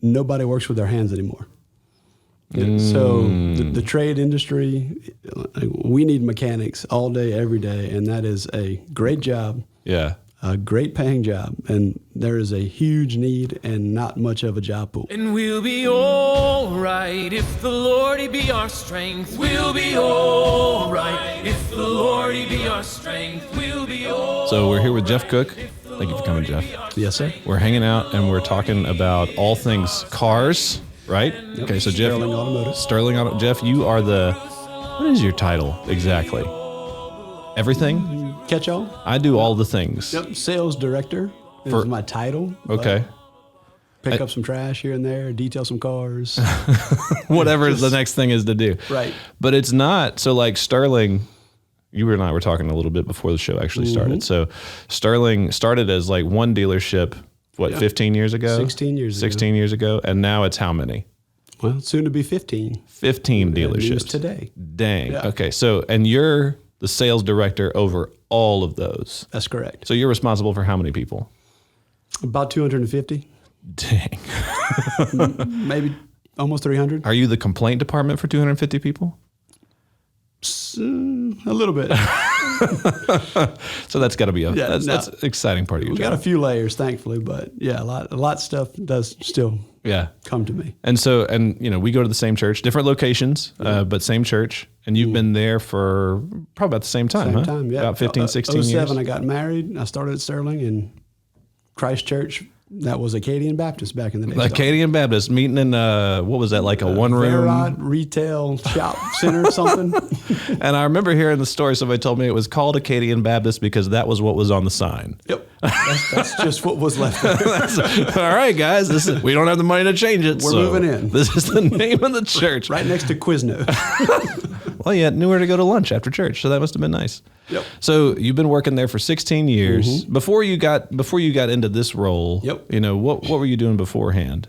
nobody works with their hands anymore. So the trade industry, we need mechanics all day, every day, and that is a great job. Yeah. A great paying job, and there is a huge need and not much of a job pool. And we'll be all right if the Lord He be our strength. We'll be all right if the Lord He be our strength. We'll be all right. So we're here with Jeff Cook. Thank you for coming, Jeff. Yes, sir. We're hanging out and we're talking about all things cars, right? Yep. Okay, so Jeff. Sterling Automotive. Sterling Auto. Jeff, you are what is your title exactly? Everything? Catch all? I do all the things. Yep. Sales director is my title. Okay. Pick up some trash here and there, detail some cars. Whatever the next thing is to do. Right. But it's not, so like Sterling, you and I were talking a little bit before the show actually started. So Sterling started as like one dealership, 15 years ago? 16 years ago. 16 years ago. And now it's how many? Well, soon to be 15. 15 News dealerships. today. Dang. Yeah. Okay. So, and you're the sales director over all of those. That's correct. So you're responsible for how many people? About 250. Dang. Maybe almost 300. Are you the complaint department for 250 people? A little bit. So that's got to be that's an exciting part of your We job. got a few layers, thankfully, but yeah, a lot of stuff does still come to me. And so, we go to the same church, different locations, but same church. And you've been there for probably about the same time, Same time, yeah. About 15, 16 years. 07, I got married. I started at Sterling in Christ Church. That was Acadian Baptist back in the day. Acadian Baptist meeting in, what was that, like a one-room? Verod retail shop center or something. And I remember hearing the story, somebody told me it was called Acadian Baptist because that was what was on the sign. Yep. That's just what was left there. All right, guys, we don't have the money to change it. We're moving in. This is the name of the church. Right next to Quiznos. Well, you had nowhere to go to lunch after church, so that must have been nice. Yep. So you've been working there for 16 years. Before you got into this role, what were you doing beforehand?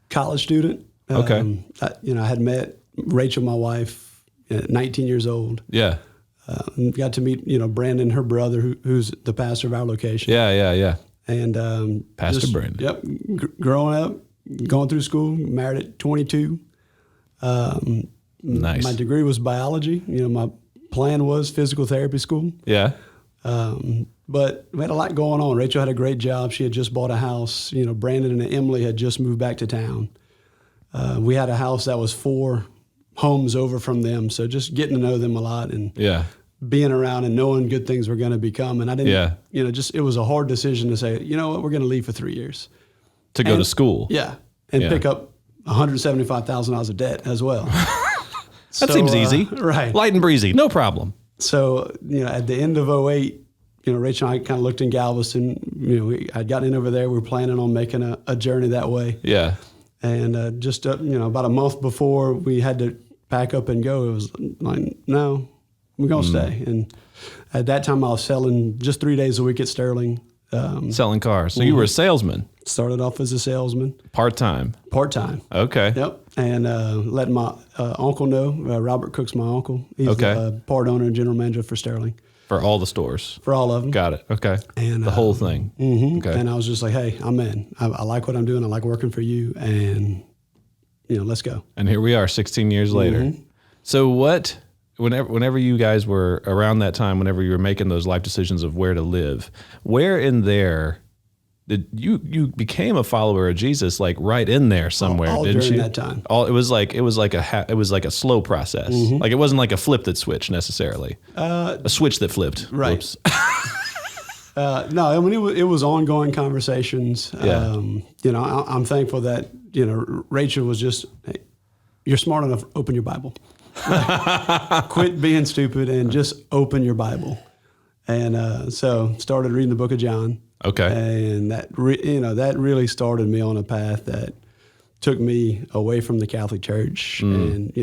College student. Okay. I had met Rachel, my wife, at 19 years old. Yeah. Got to meet, Brandon, her brother, who's the pastor of our location. Yeah. And Pastor Brandon. Yep. Growing up, going through school, married at 22. Nice. My degree was biology. My plan was physical therapy school. Yeah. But we had a lot going on. Rachel had a great job. She had just bought a house. Brandon and Emily had just moved back to town. We had a house that was 4 homes over from them. So just getting to know them a lot and being around and knowing good things were going to become. And I didn't, it was a hard decision to say, you know what, we're going to leave for 3 years. To go to school. Yeah. And pick up $175,000 of debt as well. That seems easy. Right. Light and breezy. No problem. So, at the end of 2008, Rachel and I kind of looked in Galveston. I'd gotten in over there. We were planning on making a journey that way. Yeah. And about a month before we had to pack up and go, it was like, no, we're going to stay. And at that time, I was selling just 3 days a week at Sterling. Selling cars. So you were a salesman. Started off as a salesman. Part-time. Part-time. Okay. Yep. And let my uncle know. Robert Cook's my uncle. He's the part owner and general manager for Sterling. For all the stores. For all of them. Got it. Okay. And the whole thing. Mm-hmm. Okay. And I was just like, hey, I'm in. I like what I'm doing. I like working for you. And, let's go. And here we are 16 years later. So whenever you guys were around that time, whenever you were making those life decisions of where to live, where in there did you became a follower of Jesus, like right in there somewhere, all didn't during you? That time. It was like a slow process. Like it wasn't like a flip that switched necessarily. A switch that flipped. Right. Whoops. No, I mean it was ongoing conversations. Yeah. I'm thankful that Rachel was just, hey, you're smart enough. Open your Bible. Quit being stupid and just open your Bible. And so started reading the book of John. Okay. And that really started me on a path that took me away from the Catholic Church and,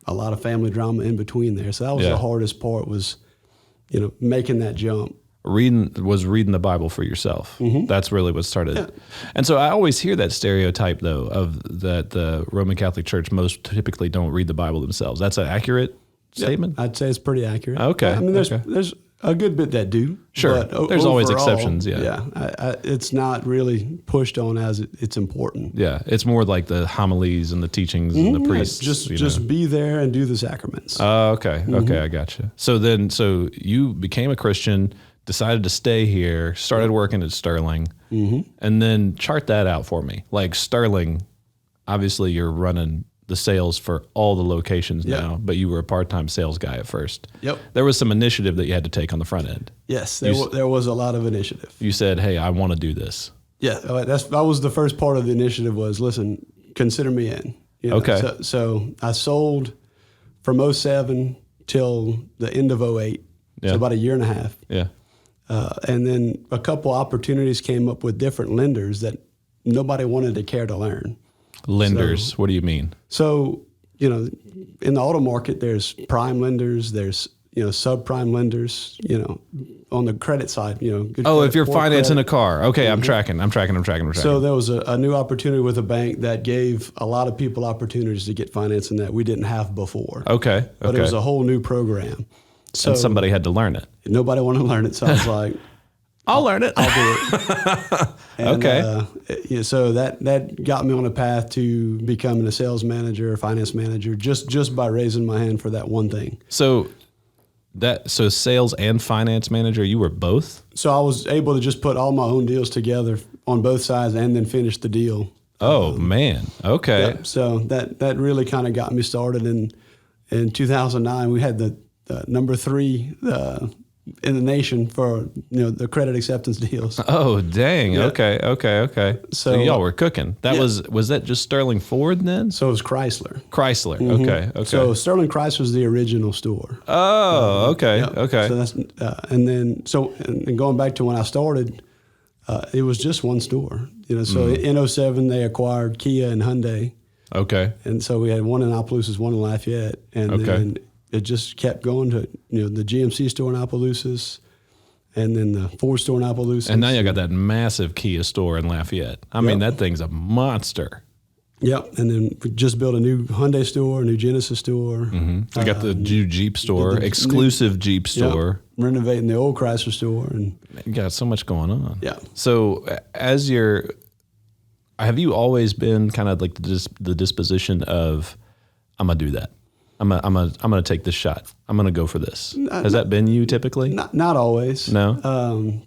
a lot of family drama in between there. So that was the hardest part was, making that jump. Reading the Bible for yourself. That's really what started. Yeah. And so I always hear that stereotype though of that the Roman Catholic Church most typically don't read the Bible themselves. That's an accurate statement? I'd say it's pretty accurate. Okay. I mean, there's A good bit that do. Sure. But There's always overall, exceptions, yeah. Yeah. It's not really pushed on as it's important. Yeah. It's more like the homilies and the teachings and the priests. Just be there and do the sacraments. Okay. Okay. I gotcha. So you became a Christian, decided to stay here, started working at Sterling, and then chart that out for me. Like Sterling, obviously you're running the sales for all the locations now, but you were a part-time sales guy at first. Yep. There was some initiative that you had to take on the front end. Yes, there was a lot of initiative. You said, hey, I want to do this. Yeah, that was the first part of the initiative was, listen, consider me in. You know, Okay. So I sold from 07 till the end of 08, so about a year and a half. Yeah. And then a couple opportunities came up with different lenders that nobody wanted to care to learn. Lenders, what do you mean? So, in the auto market, there's prime lenders, there's, subprime lenders, on the credit side, good Oh, credit, if you're poor financing credit. a car. Okay, I'm tracking. So there was a new opportunity with a bank that gave a lot of people opportunities to get financing that we didn't have before. Okay. But it was a whole new program. So And somebody had to learn it. nobody wanted to learn it. So I was like, I'll learn it. I'll do it. And, Okay. So that got me on a path to becoming a sales manager, a finance manager, just by raising my hand for that one thing. So sales and finance manager, you were both? So I was able to just put all my own deals together on both sides and then finish the deal. Oh man. Okay. Yep. So that really kind of got me started. In 2009, we had the number 3 in the nation for the credit acceptance deals. Oh dang. Yeah. Okay. So y'all were cooking. That was that just Sterling Ford then? So it was Chrysler. Chrysler. Okay. So Sterling Chrysler was the original store. Oh, okay. Yep. Okay. So that's and going back to when I started, it was just one store. So in 07 they acquired Kia and Hyundai, Okay. and so we had one in Opelousas, one in Lafayette, and then it just kept going to the GMC store in Opelousas, and then the Ford store in Opelousas. And now you got that massive Kia store in Lafayette. I mean, that thing's a monster. Yep, and then we just built a new Hyundai store, a new Genesis store. We got the new Jeep store, exclusive Jeep store. Yep, renovating the old Chrysler store, and You got so much going on. Yeah. So have you always been kind of like the disposition of, I'm gonna do that. I'm gonna take this shot. I'm gonna go for this. Has that been you typically? not always. No.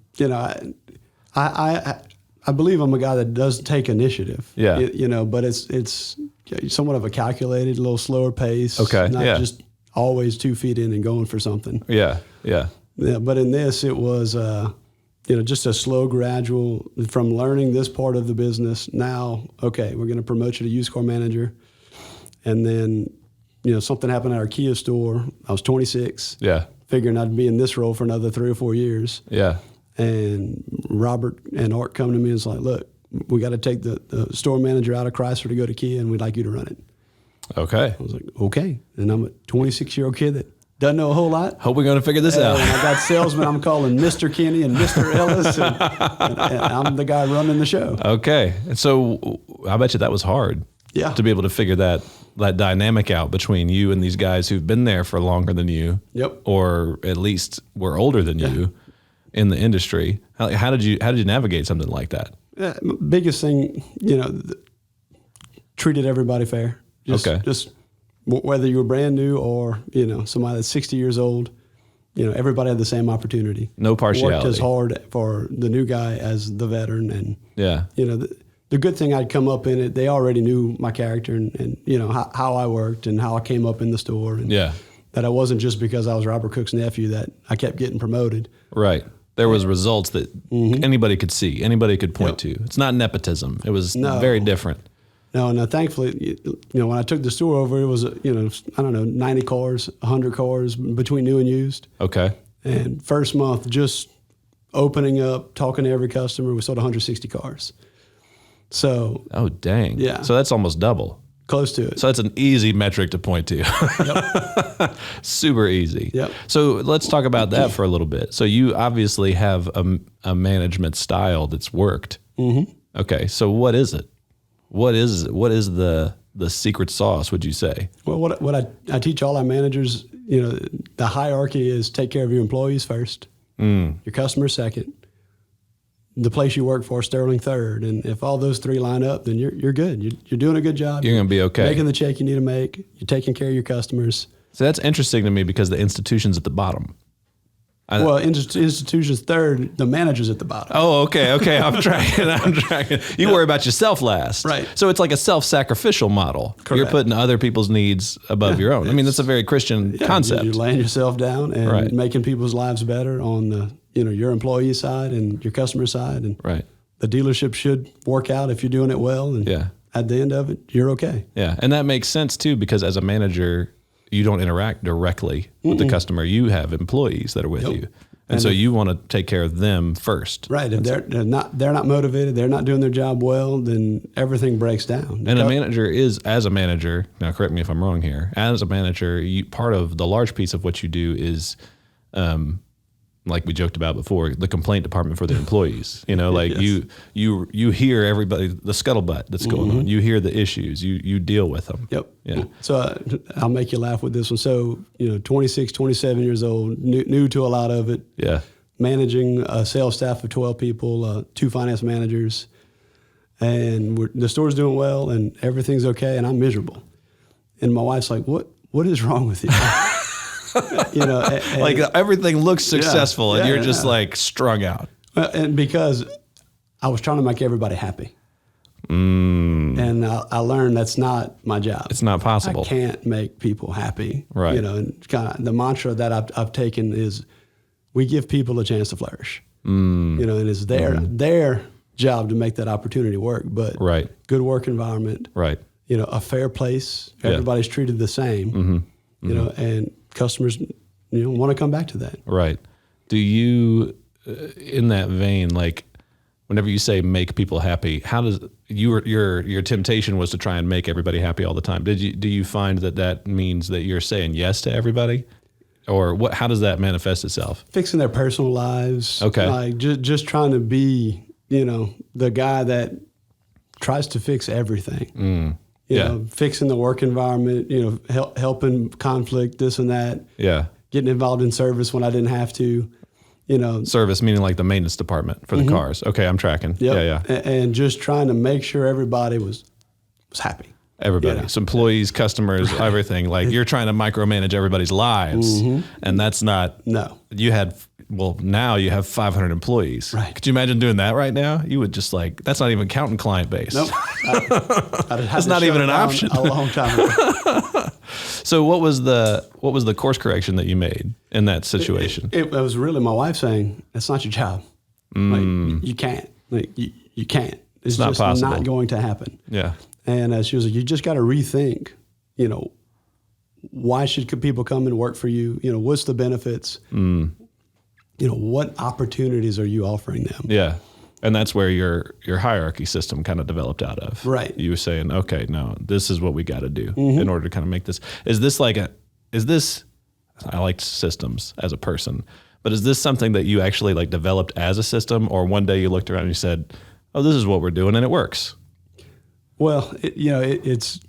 I believe I'm a guy that does take initiative. Yeah. But it's somewhat of a calculated, a little slower pace. Okay, Not yeah. just always 2 feet in and going for something. Yeah. Yeah. But in this, it was, just a slow, gradual from learning this part of the business. Now, okay, we're going to promote you to used car manager. And then, something happened at our Kia store. I was 26. Yeah. Figuring I'd be in this role for another 3 or 4 years. Yeah. And Robert and Art come to me and it's like, look, we got to take the store manager out of Chrysler to go to Kia, and we'd like you to run it. Okay. I was like, okay. And I'm a 26-year-old kid that doesn't know a whole lot. Hope we're going to figure this out. And I got salesmen I'm calling Mr. Kenny and Mr. Ellis, and I'm the guy running the show. Okay. So I bet you that was hard. Yeah. To be able to figure that dynamic out between you and these guys who've been there for longer than you. Yep. Or at least were older than you in the industry. How did you navigate something like that? Biggest thing, treated everybody fair. Just whether you were brand new or, somebody that's 60 years old, everybody had the same opportunity. No partiality. Worked as hard for the new guy as the veteran. And, Yeah. the good thing I'd come up in it, they already knew my character and how I worked and how I came up in the store. And Yeah. that I wasn't just because I was Robert Cook's nephew that I kept getting promoted. Right. There was results that anybody could see, anybody could point to. It's not nepotism. It was very different. No, thankfully, when I took the store over, it was, 90 cars, 100 cars between new and used. Okay. And first month, just opening up, talking to every customer, we sold 160 cars. So. Oh, dang. Yeah. So that's almost double. Close to it. So that's an easy metric to point to. Yep. Super easy. Yep. So let's talk about that for a little bit. So you obviously have a management style that's worked. Mm-hmm. Okay. So what is it? What is the the secret sauce, would you say? Well, what I teach all our managers, the hierarchy is take care of your employees first, your customers second, the place you work for, Sterling, third. And if all those three line up, then you're good. You're doing a good job. You're going to be okay. Making the check you need to make. You're taking care of your customers. So that's interesting to me because the institution's at the bottom. Institution's third, the manager's at the bottom. Oh, okay. I'm tracking. You worry about yourself last. Right. So it's like a self-sacrificial model. Correct. You're putting other people's needs above your own. I mean, that's a very Christian concept. You're laying yourself down and making people's lives better on the, your employee side and your customer side. And the dealership should work out if you're doing it well. And at the end of it, you're okay. Yeah. And that makes sense too, because as a manager, you don't interact directly with the customer. You have employees that are with you. And so you want to take care of them first. Right. If they're not motivated, they're not doing their job well, then everything breaks down. And a manager as a manager, now correct me if I'm wrong here, as a manager, part of the large piece of what you do is, like we joked about before, the complaint department for the employees. You hear everybody, the scuttlebutt that's going on. You hear the issues. You deal with them. Yep. Yeah. So I'll make you laugh with this one. So 26, 27 years old, new to a lot of it. Yeah. Managing a sales staff of 12 people, 2 finance managers, and the store's doing well and everything's okay, and I'm miserable. And my wife's like, "What is wrong with you?" Like everything looks successful and you're just like strung out. And because I was trying to make everybody happy. And I learned that's not my job. It's not possible. I can't make people happy. Right. And kind of the mantra that I've taken is we give people a chance to flourish. And it's their job to make that opportunity work. But good work environment. Right. A fair place. Everybody's treated the same. And customers, want to come back to that. Right. Do you, in that vein, like whenever you say make people happy, how does your temptation was to try and make everybody happy all the time? Do you find that means that you're saying yes to everybody, or how does that manifest itself? Fixing their personal lives. Okay. Like just trying to be, the guy that tries to fix everything. Fixing the work environment, helping conflict, this and that. Yeah. Getting involved in service when I didn't have to, Service meaning like the maintenance department for the cars. Okay, I'm tracking. Yep. Yeah. And just trying to make sure everybody was happy. Everybody. So employees, customers, everything. Like you're trying to micromanage everybody's lives. And that's not. No. Now you have 500 employees. Right. Could you imagine doing that right now? You would just that's not even counting client base. Nope. That's not even an option. A long time ago. So what was the course correction that you made in that situation? It was really my wife saying, "That's not your job. Like you can't. Like you can't. It's not just possible. Not going to happen." Yeah. And she was like, "You just got to rethink. Why should people come and work for you? What's the benefits? What opportunities are you offering them?" Yeah. And that's where your hierarchy system kind of developed out of. Right. You were saying, okay, no, this is what we got to do in order to kind of make this. I like systems as a person, but is this something that you actually developed as a system, or one day you looked around and you said, oh, this is what we're doing and it works? Well, it's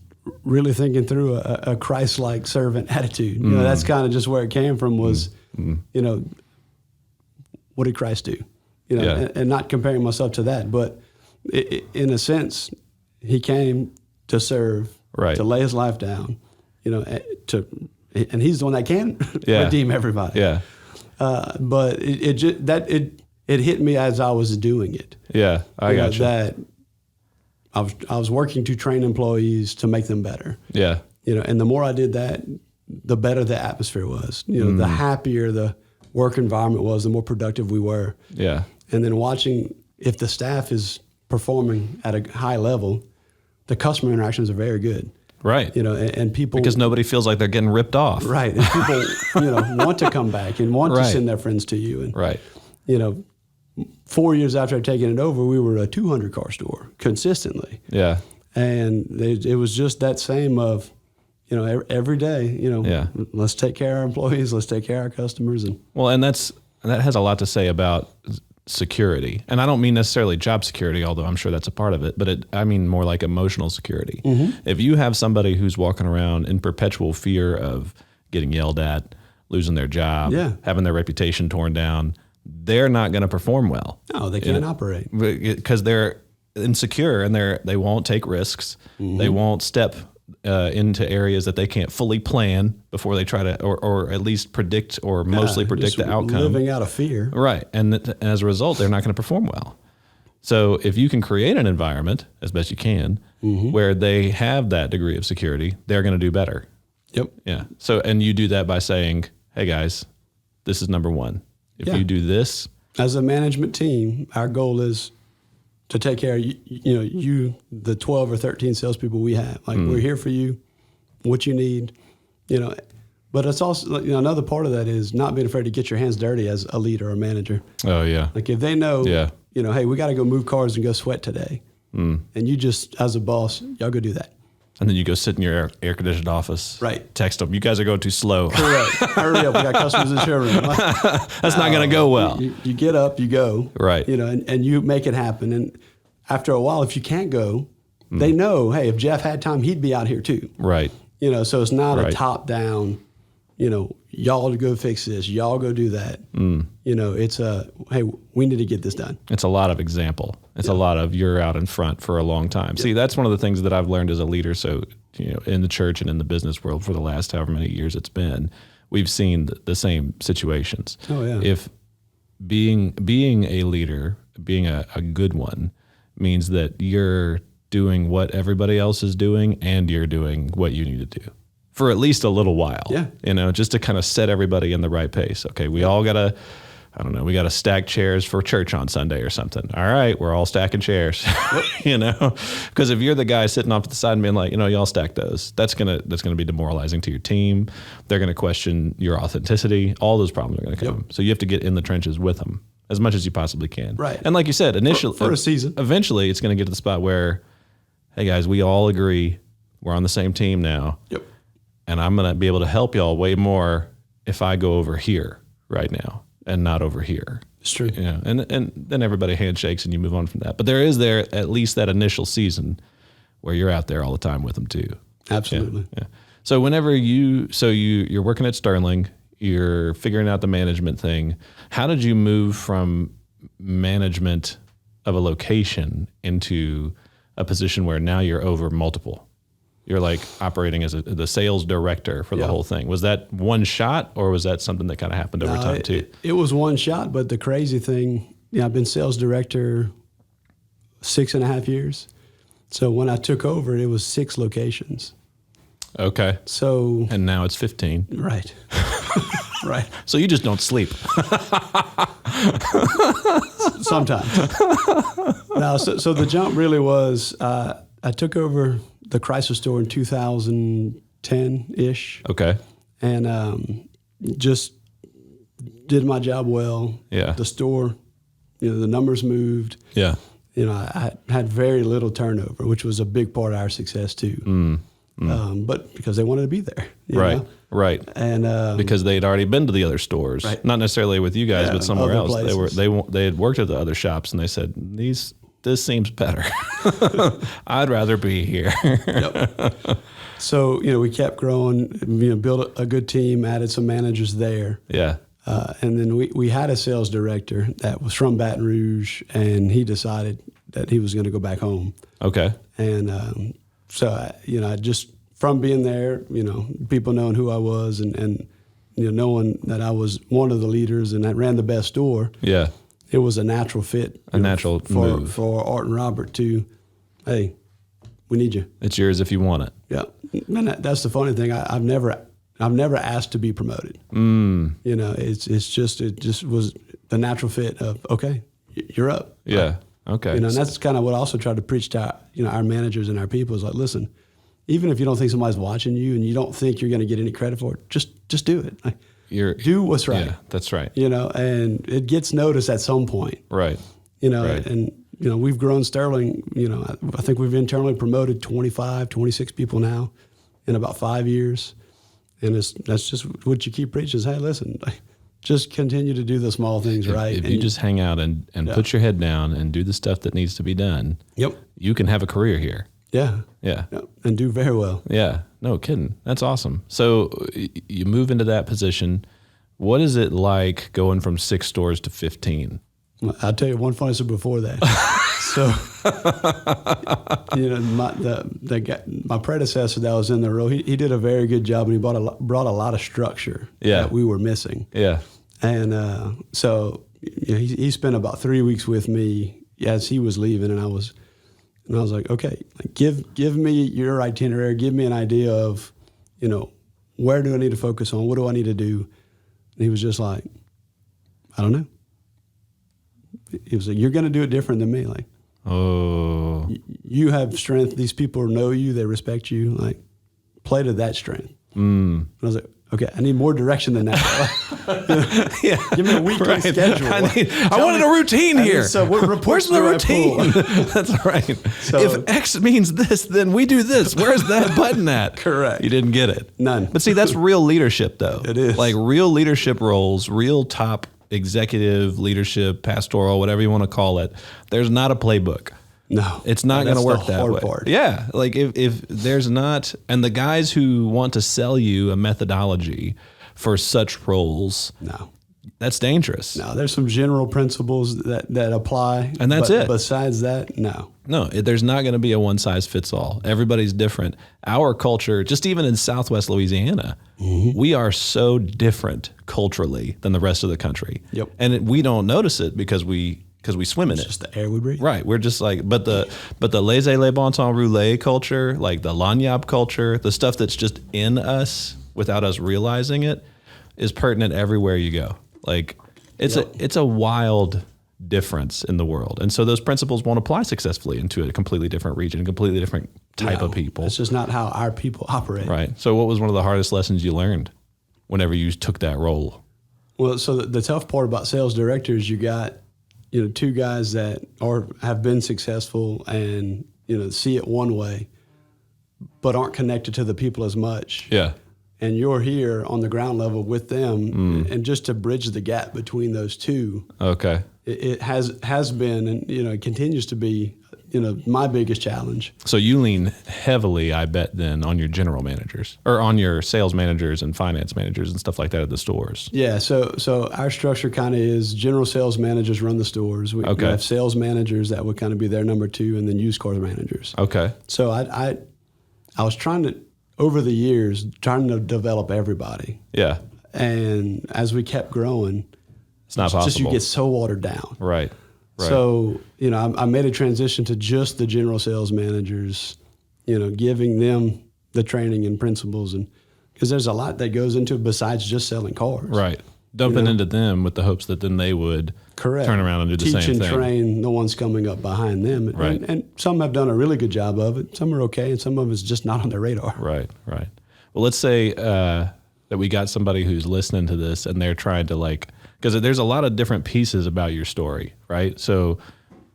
really thinking through a Christ-like servant attitude. That's kind of just where it came from was, what did Christ do? And not comparing myself to that, but in a sense, he came to serve, to lay his life down, and he's the one that can redeem everybody. Yeah. But it hit me as I was doing it. Yeah, I got you. That I was working to train employees to make them better. Yeah. And the more I did that, the better the atmosphere was. The happier the work environment was, the more productive we were. Yeah. And then watching if the staff is performing at a high level, the customer interactions are very good. Right. And people, because nobody feels like they're getting ripped off. Right. And people, want to come back and want to send their friends to you. And 4 years after I'd taken it over, we were a 200 car store consistently. Yeah. And it was just that same of, every day, let's take care of our employees, let's take care of our customers. And that has a lot to say about security. And I don't mean necessarily job security, although I'm sure that's a part of it, but I mean more like emotional security. If you have somebody who's walking around in perpetual fear of getting yelled at, losing their job, having their reputation torn down, they're not going to perform well. No, they can't operate. Because they're insecure and they won't take risks. They won't step into areas that they can't fully plan before they try to, or at least predict or mostly predict the outcome. Living out of fear. Right. And as a result, they're not going to perform well. So if you can create an environment, as best you can, where they have that degree of security, they're going to do better. Yep. Yeah. So, and you do that by saying, hey guys, this is number one. If you do this. As a management team, our goal is to take care of you, the 12 or 13 salespeople we have. Like, we're here for you, what you need, But it's also, another part of that is not being afraid to get your hands dirty as a leader or a manager. Oh, yeah. Like, if they know, hey, we got to go move cars and go sweat today. And you just, as a boss, y'all go do that. And then you go sit in your air-conditioned office. Right. Text them, you guys are going too slow. Correct. Hurry up, we got customers in the showroom. That's not going to go well. You get up, you go. Right. And you make it happen. And after a while, if you can't go, they know, hey, if Jeff had time, he'd be out here too. Right. So it's not a top-down, y'all to go fix this, y'all go do that. It's hey, we need to get this done. It's a lot of example. It's a lot of you're out in front for a long time. See, that's one of the things that I've learned as a leader. So, in the church and in the business world for the last however many years it's been, we've seen the same situations. Oh, yeah. If being a leader, being a good one, means that you're doing what everybody else is doing and you're doing what you need to do for at least a little while, just to kind of set everybody in the right pace. Okay, we all got to, we got to stack chairs for church on Sunday or something. All right, we're all stacking chairs, because if you're the guy sitting off to the side and being like, y'all stack those, that's going to be demoralizing to your team. They're going to question your authenticity. All those problems are going to come. So you have to get in the trenches with them as much as you possibly can. Right. And like you said, initially, for a season, eventually it's going to get to the spot where, hey guys, we all agree we're on the same team now. Yep. And I'm going to be able to help y'all way more if I go over here right now and not over here. It's true. And then everybody handshakes and you move on from that. But there is at least that initial season where you're out there all the time with them too. Absolutely. Yeah. So whenever you're working at Sterling, you're figuring out the management thing. How did you move from management of a location into a position where now you're over multiple? You're like operating as the sales director for the whole thing. Was that one shot, or was that something that kind of happened over time too? It was one shot, but the crazy thing, I've been sales director 6.5 years. So when I took over, it was 6 locations. Okay. So. And now it's 15. Right. Right. So you just don't sleep. Sometimes. No, so the jump really was, I took over the Chrysler store in 2010-ish. Okay. And just did my job well. Yeah. The store, the numbers moved. Yeah. I had very little turnover, which was a big part of our success too. But because they wanted to be there. Right. know? Right. And because they'd already been to the other stores, right. Not necessarily with you guys, but somewhere else. Places. They had worked at the other shops, and they said, this seems better. I'd rather be here. Yep. So we kept growing. Built a good team, added some managers there. Yeah. And then we had a sales director that was from Baton Rouge, and he decided that he was going to go back home. Okay. And so I just from being there, people knowing who I was and knowing that I was one of the leaders and that ran the best store. Yeah. It was a natural fit. Natural move. For Art and Robert to, hey, we need you. It's yours if you want it. Yeah. And that's the funny thing. I've never asked to be promoted. It just was the natural fit of, okay, you're up. Yeah. Okay. And that's kind of what I also try to preach to our managers and our people is like, listen, even if you don't think somebody's watching you and you don't think you're going to get any credit for it, just do it. Like, do what's right. Yeah, that's right. And it gets noticed at some point. Right. Right. And we've grown Sterling, I think we've internally promoted 25, 26 people now in about 5 years. And that's just what you keep preaching is, hey, listen, just continue to do the small things right. If you just hang out and put your head down and do the stuff that needs to be done, you can have a career here. Yeah. And do very well. Yeah. No kidding. That's awesome. So you move into that position. What is it like going from 6 stores to 15? I'll tell you one funny story before that. So, my predecessor that was in the role, he did a very good job, and he brought a lot of structure that we were missing. Yeah. And so he spent about 3 weeks with me as he was leaving, and I was like, okay, give me your itinerary, give me an idea of, where do I need to focus on? What do I need to do? And he was just like, I don't know. He was like, you're going to do it different than me. Like, you have strength. These people know you. They respect you. Like, play to that strength. And I was like, okay, I need more direction than that. Give me a weekly schedule. I wanted a routine here. So where's the routine? That's right. So, if X means this, then we do this. Where's that button at? Correct. You didn't get it. None. But see, that's real leadership, though. It is. Like real leadership roles, real top executive leadership, pastoral, whatever you want to call it. There's not a playbook. No, it's not going to work that way. Part. Yeah, like if there's not, and the guys who want to sell you a methodology for such roles, no, that's dangerous. No, there's some general principles that apply, and that's it. Besides that, no, there's not going to be a one size fits all. Everybody's different. Our culture, just even in Southwest Louisiana, we are so different culturally than the rest of the country. Yep, and we don't notice it because we swim in it. It's just the air we breathe. Right. We're just like, but the laissez-les bon temps roulé culture, like the lagniappe culture, the stuff that's just in us without us realizing it, is pertinent everywhere you go. Like it's a wild difference in the world. And so those principles won't apply successfully into a completely different region, a completely different type of people. It's just not how our people operate. Right. So what was one of the hardest lessons you learned whenever you took that role? Well, so the tough part about sales directors, you got, 2 guys that have been successful and, see it one way, but aren't connected to the people as much. Yeah. And you're here on the ground level with them, and just to bridge the gap between those two. Okay. It has been, and it continues to be, my biggest challenge. So you lean heavily, I bet, then on your general managers or on your sales managers and finance managers and stuff like that at the stores. Yeah. So our structure kind of is general sales managers run the stores. We have sales managers that would kind of be their number 2, and then used car managers. Okay. So I was trying to, over the years, trying to develop everybody. Yeah. And as we kept growing, it's not possible. Just you get so watered down. Right. So, I made a transition to just the general sales managers, giving them the training and principles, and because there's a lot that goes into it besides just selling cars. Right. Dumping into them with the hopes that then they would turn around and do the same thing. Teach and train the ones coming up behind them. Right. And some have done a really good job of it. Some are okay, and some of it's just not on their radar. Right. Well, let's say that we got somebody who's listening to this and they're trying to because there's a lot of different pieces about your story, right? So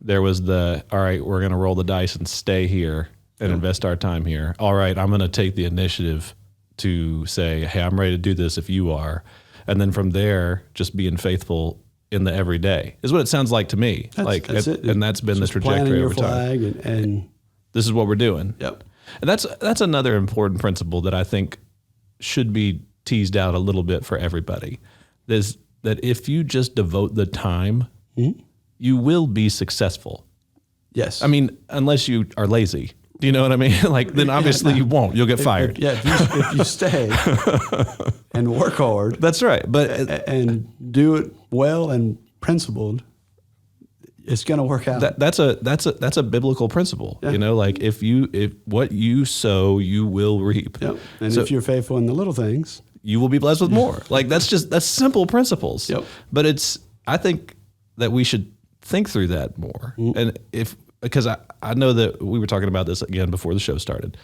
there was all right, we're going to roll the dice and stay here and invest our time here. All right, I'm going to take the initiative to say, hey, I'm ready to do this if you are. And then from there, just being faithful in the everyday is what it sounds like to me. That's it. And that's been the trajectory over time. And this is what we're doing. Yep. And that's another important principle that I think should be teased out a little bit for everybody. Is that if you just devote the time, you will be successful. Yes. I mean, unless you are lazy. Do you know what I mean? Then obviously you won't. You'll get fired. If you stay and work hard. That's right. But and do it well and principled, it's going to work out. That's a biblical principle. Yeah. If what you sow, you will reap. Yep. And if you're faithful in the little things, you will be blessed with more. That's simple principles. Yep. But I think that we should think through that more. And because I know that we were talking about this again before the show started,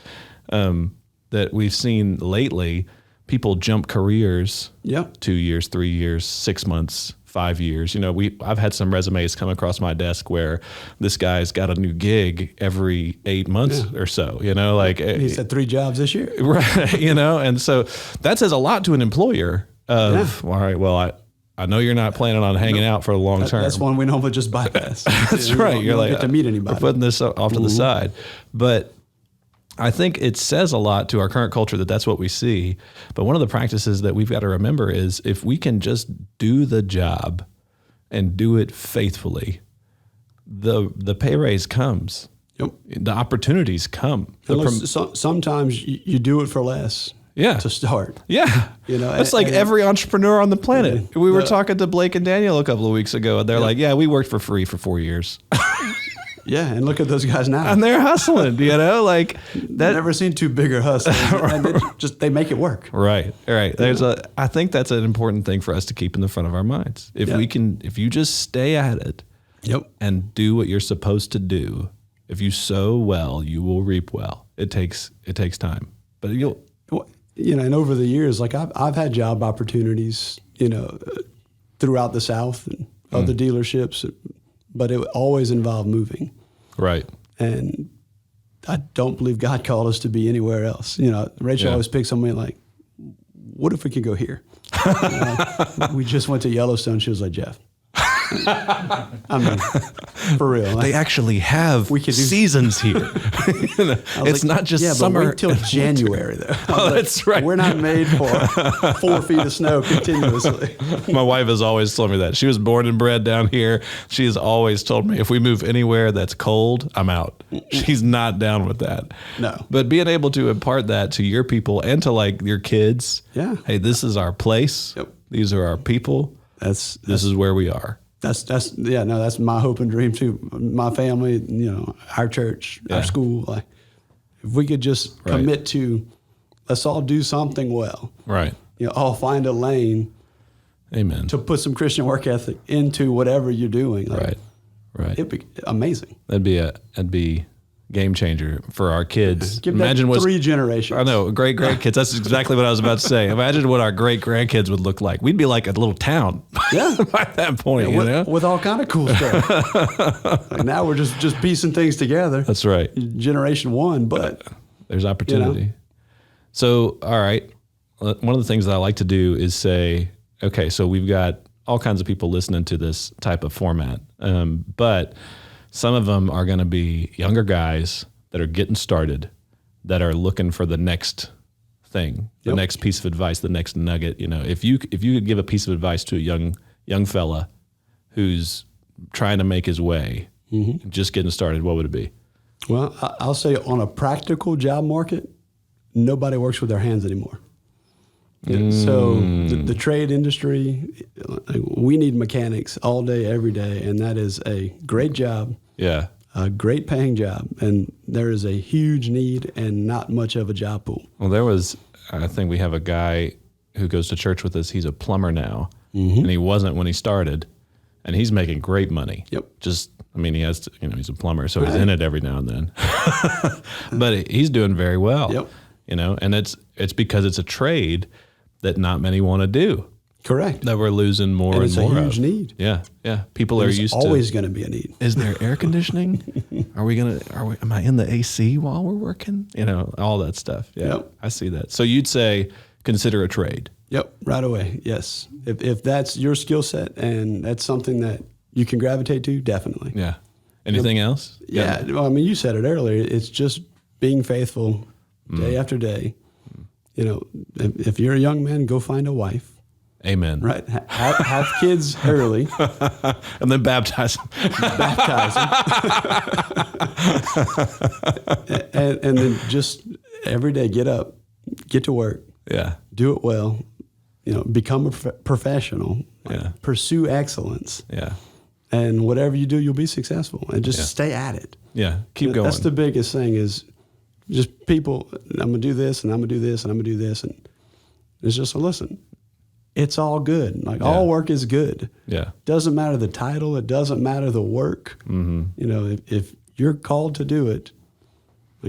that we've seen lately people jump careers 2 years, 3 years, 6 months, 5 years. I've had some resumes come across my desk where this guy's got a new gig every 8 months or so, he's had 3 jobs this year. Right. And so that says a lot to an employer of, all right, well, I know you're not planning on hanging out for a long term. That's one we normally just bypass. That's right. You're like, get to meet anybody. We're putting this off to the side. But I think it says a lot to our current culture that that's what we see. But one of the practices that we've got to remember is if we can just do the job and do it faithfully, the pay raise comes. Yep. The opportunities come. Sometimes you do it for less. Yeah. To start. Yeah. It's like every entrepreneur on the planet. We were talking to Blake and Daniel a couple of weeks ago, and they're like, yeah, we worked for free for 4 years. Yeah, and look at those guys now. And they're hustling, like that. Never seen two bigger hustlers. And they make it work. Right. I think that's an important thing for us to keep in the front of our minds. If you just stay at it and do what you're supposed to do, if you sow well, you will reap well. It takes time. But and over the years, like I've had job opportunities, throughout the South and other dealerships, but it always involved moving. Right. And I don't believe God called us to be anywhere else. Rachel always picks on me like, what if we could go here? We just went to Yellowstone. She was like, Jeff. I mean, for real. They actually have seasons here. It's not just summer. But wait till January, though. That's right. We're not made for 4 feet of snow continuously. My wife has always told me that. She was born and bred down here. She has always told me if we move anywhere that's cold, I'm out. She's not down with that. No. But being able to impart that to your people and to like your kids. Yeah. Hey, this is our place. Yep. These are our people. This is where we are. That's my hope and dream too. My family, our church, our school. Like, if we could just commit to, let's all do something well. Right. All find a lane. Amen. To put some Christian work ethic into whatever you're doing. Like, right. It'd be amazing. That'd be game changer for our kids. Imagine what 3 generations. I know, great grandkids. That's exactly what I was about to say. Imagine what our great grandkids would look like. We'd be like a little town. Yeah. By that point, with all kind of cool stuff. Like now we're just piecing things together. That's right. Generation 1, but there's opportunity. So, all right. One of the things that I like to do is say, okay, so we've got all kinds of people listening to this type of format, but some of them are going to be younger guys that are getting started, that are looking for the next thing, the next piece of advice, the next nugget. If you could give a piece of advice to a young fella who's trying to make his way, just getting started, what would it be? Well, I'll say on a practical job market, nobody works with their hands anymore. So the trade industry, we need mechanics all day, every day, and that is a great job. Yeah. A great paying job, and there is a huge need and not much of a job pool. Well, I think we have a guy who goes to church with us. He's a plumber now, and he wasn't when he started, and he's making great money. He has to, he's a plumber, so he's in it every now and then. But he's doing very well. And it's because it's a trade that not many want to do. Correct. That we're losing more and more of. It's a huge need. Yeah. People are used to. There's always going to be a need. Is there air conditioning? Am I in the AC while we're working? All that stuff. Yeah. Yep. I see that. So you'd say consider a trade. Yep. Right away. Yes. If that's your skill set and that's something that you can gravitate to, definitely. Yeah. Anything else? Yeah. Well, you said it earlier. It's just being faithful day after day. If you're a young man, go find a wife. Amen. Right. Have kids early. And then baptize them. and then just every day get up, get to work. Yeah. Do it well. Become a professional. Yeah. Pursue excellence. Yeah. And whatever you do, you'll be successful. And just stay at it. Yeah. Keep going. That's the biggest thing is just people, I'm going to do this, and I'm going to do this, and I'm going to do this. And it's just, listen, it's all good. All work is good. Yeah. Doesn't matter the title. It doesn't matter the work. Mm-hmm. If you're called to do it,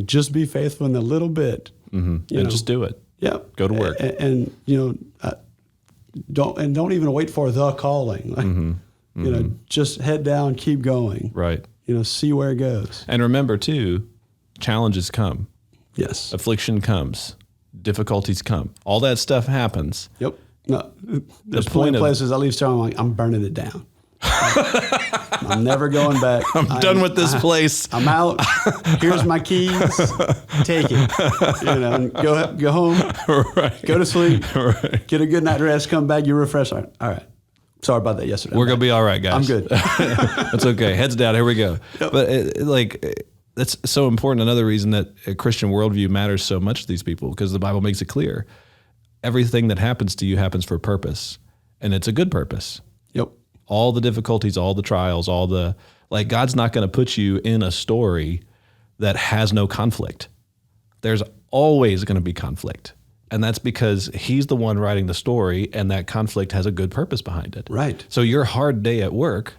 just be faithful in a little bit. Mm-hmm. And just do it. Yeah. Go to work. And don't even wait for the calling. Just head down, keep going. Right. See where it goes. And remember too, challenges come. Yes. Affliction comes. Difficulties come. All that stuff happens. Yep. No, there's plenty of places I leave telling them, like, I'm burning it down. I'm never going back. I'm done with this place. I'm out. Here's my keys. Take it. And go home. Right. Go to sleep. Right. Get a good night rest. Come back. You're refreshed. All right. Sorry about that yesterday. We're going to be all right, guys. I'm good. That's okay. Heads down. Here we go. Yep. But that's so important. Another reason that a Christian worldview matters so much to these people, because the Bible makes it clear. Everything that happens to you happens for a purpose, and it's a good purpose. Yep. All the difficulties, all the trials, God's not going to put you in a story that has no conflict. There's always going to be conflict. And that's because he's the one writing the story, and that conflict has a good purpose behind it. Right. So your hard day at work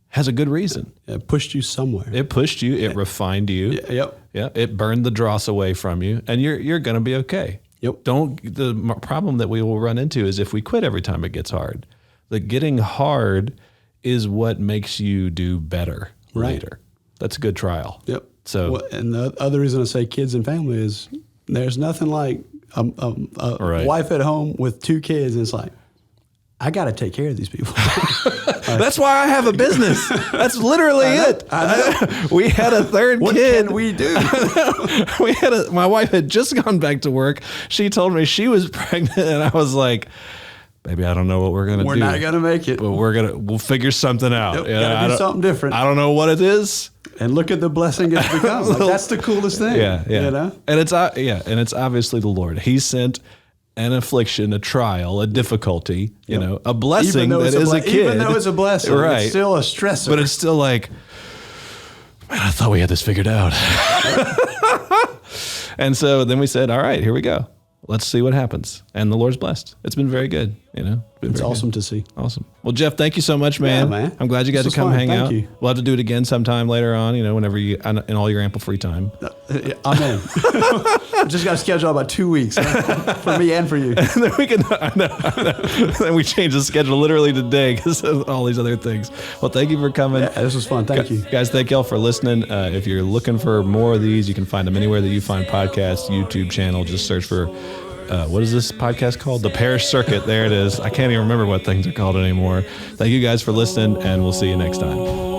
has a good reason. It pushed you somewhere. It pushed you. It refined you. Yep. Yeah. It burned the dross away from you, and you're going to be okay. Yep. The problem that we will run into is if we quit every time it gets hard. The getting hard is what makes you do better later. That's a good trial. Yep. So, and the other reason I say kids and family is there's nothing like a wife at home with 2 kids, and it's like, I got to take care of these people. That's why I have a business. That's literally it. We had a third kid. What can we do? My wife had just gone back to work. She told me she was pregnant, and I was like, baby, I don't know what we're going to do. We're not going to make it. But we'll figure something out. Yep, got to do something different. I don't know what it is. And look at the blessing it's become. Like, that's the coolest thing. Yeah. And it's obviously the Lord. He sent an affliction, a trial, a difficulty, a blessing that is a kid. Even though it's a blessing, right. It's still a stressor. But it's still like, man, I thought we had this figured out. And so then we said, all right, here we go. Let's see what happens. And the Lord's blessed. It's been very good. It's awesome to see. Awesome. Well, Jeff, thank you so much, man. Yeah, man. I'm glad you got to come hang thank out. You. We'll have to do it again sometime later on, whenever you, in all your ample free time. I'm in. Just got to schedule about 2 weeks for me and for you. And then we can, I know. Then we change the schedule literally today because of all these other things. Well, thank you for coming. Yeah, this was fun. Thank you. Guys, thank y'all for listening. If you're looking for more of these, you can find them anywhere that you find podcasts, YouTube channel. Just search for what is this podcast called? The Parish Circuit. There it is. I can't even remember what things are called anymore. Thank you guys for listening, and we'll see you next time.